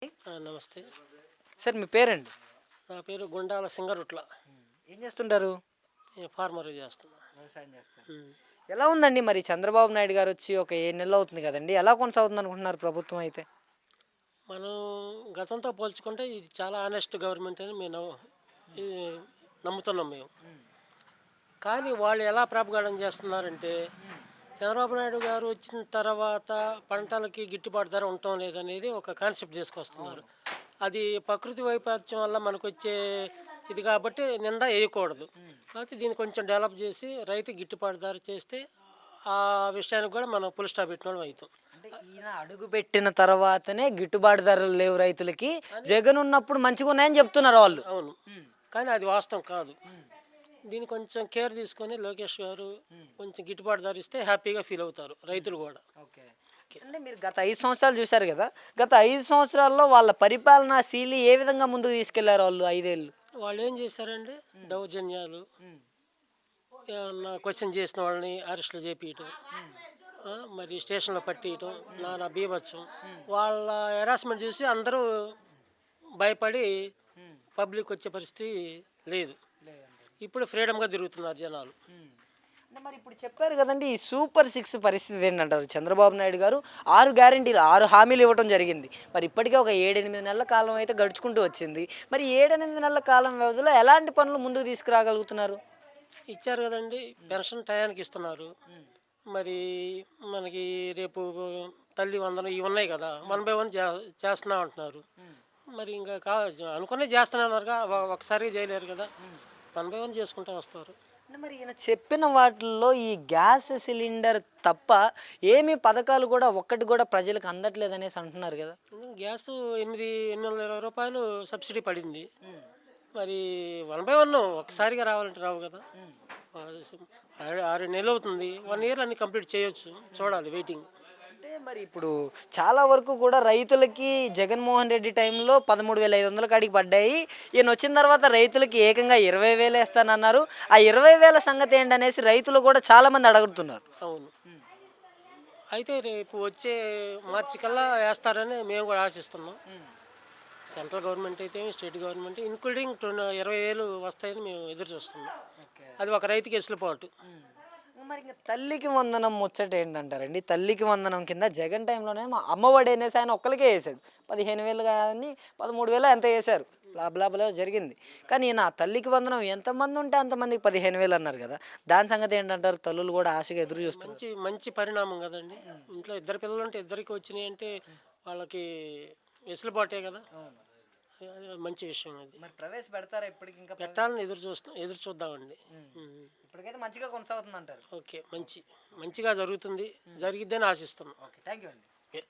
నమస్తే సార్ మీ పేరండి? నా పేరు గుండాల సింగరుట్ల. ఏం చేస్తుంటారు? ఫార్మర్ చేస్తున్నా. వ్యవసాయం చేస్తారు. ఎలా ఉందండి మరి చంద్రబాబు నాయుడు గారు వచ్చి ఒక 7 నెలలు అవుతుంది కదండి, ఎలా కొనసాగుతుంది అనుకుంటున్నారు ప్రభుత్వం అయితే? మనం గతంతో పోల్చుకుంటే ఇది చాలా ఆనెస్ట్ గవర్నమెంట్ అని మేము నమ్ముతున్నాం మేము. కానీ వాళ్ళు ఎలా ప్రాపగాండం చేస్తున్నారంటే చంద్రబాబు నాయుడు గారు వచ్చిన తర్వాత పంటలకి గిట్టుబాటు ధర ఉండటం లేదనేది ఒక కాన్సెప్ట్ తీసుకొస్తున్నారు. అది ప్రకృతి వైపరీత్యం వల్ల మనకు వచ్చే ఇది కాబట్టి నింద వేయకూడదు. కాబట్టి దీన్ని కొంచెం డెవలప్ చేసి రైతు గిట్టుబాటు ధర చేస్తే ఆ విషయానికి కూడా మనం ఫుల్ స్టాప్ పెట్టిన వాళ్ళం అవుతాం. అంటే ఈయన అడుగు పెట్టిన తర్వాతనే గిట్టుబాటు ధరలు లేవు రైతులకి, జగన్ ఉన్నప్పుడు మంచిగా ఉన్నాయని చెప్తున్నారు వాళ్ళు. అవును, కానీ అది వాస్తవం కాదు. దీన్ని కొంచెం కేర్ తీసుకొని లోకేష్ గారు కొంచెం గిట్టుబాటు ధర ఇస్తే హ్యాపీగా ఫీల్ అవుతారు రైతులు కూడా. ఓకే, అంటే మీరు గత 5 సంవత్సరాలు చూశారు కదా, గత 5 సంవత్సరాల్లో వాళ్ళ పరిపాలనా శైలి ఏ విధంగా ముందుకు తీసుకెళ్లారు వాళ్ళు 5 ఏళ్ళు? వాళ్ళు ఏం చేశారండి, దౌర్జన్యాలు, ఏమన్నా క్వశ్చన్ చేసిన వాళ్ళని అరెస్టులు చేపించటం, మరి స్టేషన్లో పట్టియటం, నానా బీభత్సం. వాళ్ళ హెరాస్మెంట్ చూసి అందరూ భయపడి పబ్లిక్ వచ్చే పరిస్థితి లేదు. ఇప్పుడు ఫ్రీడమ్గా తిరుగుతున్నారు జనాలు. అంటే మరి ఇప్పుడు చెప్పారు కదండి, ఈ సూపర్ 6 పరిస్థితి ఏంటంటారు? చంద్రబాబు నాయుడు గారు 6 గ్యారెంటీలు 6 హామీలు ఇవ్వడం జరిగింది. మరి ఇప్పటికే ఒక 7-8 నెలల కాలం అయితే గడుచుకుంటూ వచ్చింది. మరి 7-8 నెలల కాలం వ్యవధిలో ఎలాంటి పనులు ముందుకు తీసుకురాగలుగుతున్నారు? ఇచ్చారు కదండి, పెన్షన్ టయానికి ఇస్తున్నారు. మరి మనకి రేపు తల్లి వందనం ఇవి ఉన్నాయి కదా, 1/1 చేస్తున్నా అంటున్నారు. మరి ఇంకా అనుకునే చేస్తున్నారు, ఒకసారి చేయలేరు కదా, 1/1 చేసుకుంటూ వస్తారు. అంటే మరి ఈయన చెప్పిన వాటిల్లో ఈ గ్యాస్ సిలిండర్ తప్ప ఏమీ పథకాలు కూడా ఒక్కటి కూడా ప్రజలకు అందట్లేదు అనేసి అంటున్నారు కదా. గ్యాస్ 820 రూపాయలు సబ్సిడీ పడింది. మరి 1/1 ఒకసారిగా రావాలంటే రావు కదా. 6 నెలలు అవుతుంది, 1 ఇయర్ అన్ని కంప్లీట్ చేయొచ్చు, చూడాలి వెయిటింగ్. అంటే మరి ఇప్పుడు చాలా వరకు కూడా రైతులకి జగన్మోహన్ రెడ్డి టైంలో 13,500 కాడికి పడ్డాయి. ఈయన వచ్చిన తర్వాత రైతులకి ఏకంగా 20,000 వేస్తానన్నారు. ఆ 20,000 సంగతి ఏంటనేసి రైతులు కూడా చాలామంది అడుగుతున్నారు. అవును, అయితే రేపు వచ్చే మార్చి కల్లా వేస్తారని మేము కూడా ఆశిస్తున్నాం. సెంట్రల్ గవర్నమెంట్ అయితే స్టేట్ గవర్నమెంట్ ఇంక్లూడింగ్ 20,000 వస్తాయని మేము ఎదురు చూస్తున్నాం. అది ఒక రైతుకి వెసులుబాటు. మరి ఇంకా తల్లికి వందనం ముచ్చట ఏంటంటారండి? తల్లికి వందనం కింద జగన్ టైంలోనే అమ్మఒడి అనేసి ఆయన ఒక్కరికే వేసాడు. 15,000 కానీ 13,000 ఎంత వేశారు, బ్లాబ్లా జరిగింది. కానీ నా తల్లికి వందనం ఎంతమంది ఉంటే అంతమందికి 15,000 అన్నారు కదా, దాని సంగతి ఏంటంటారు? తల్లులు కూడా ఆశగా ఎదురు చూస్తారు. మంచి పరిణామం కదండి. ఇంట్లో 2 పిల్లలు ఉంటే 2కి వచ్చినాయి అంటే వాళ్ళకి వెసులుబాటే కదా, మంచి విషయం. అది మరి ప్రవేశపెడతారా ఇప్పటికి? ఇంకా పెట్టాలని ఎదురు చూద్దామండి. ఇప్పటికైతే మంచిగా కొనసాగుతుంది అంటారు. ఓకే, మంచిగా జరుగుతుంది, జరిగిద్దని ఆశిస్తున్నాం. ఓకే, థ్యాంక్ యూ అండి.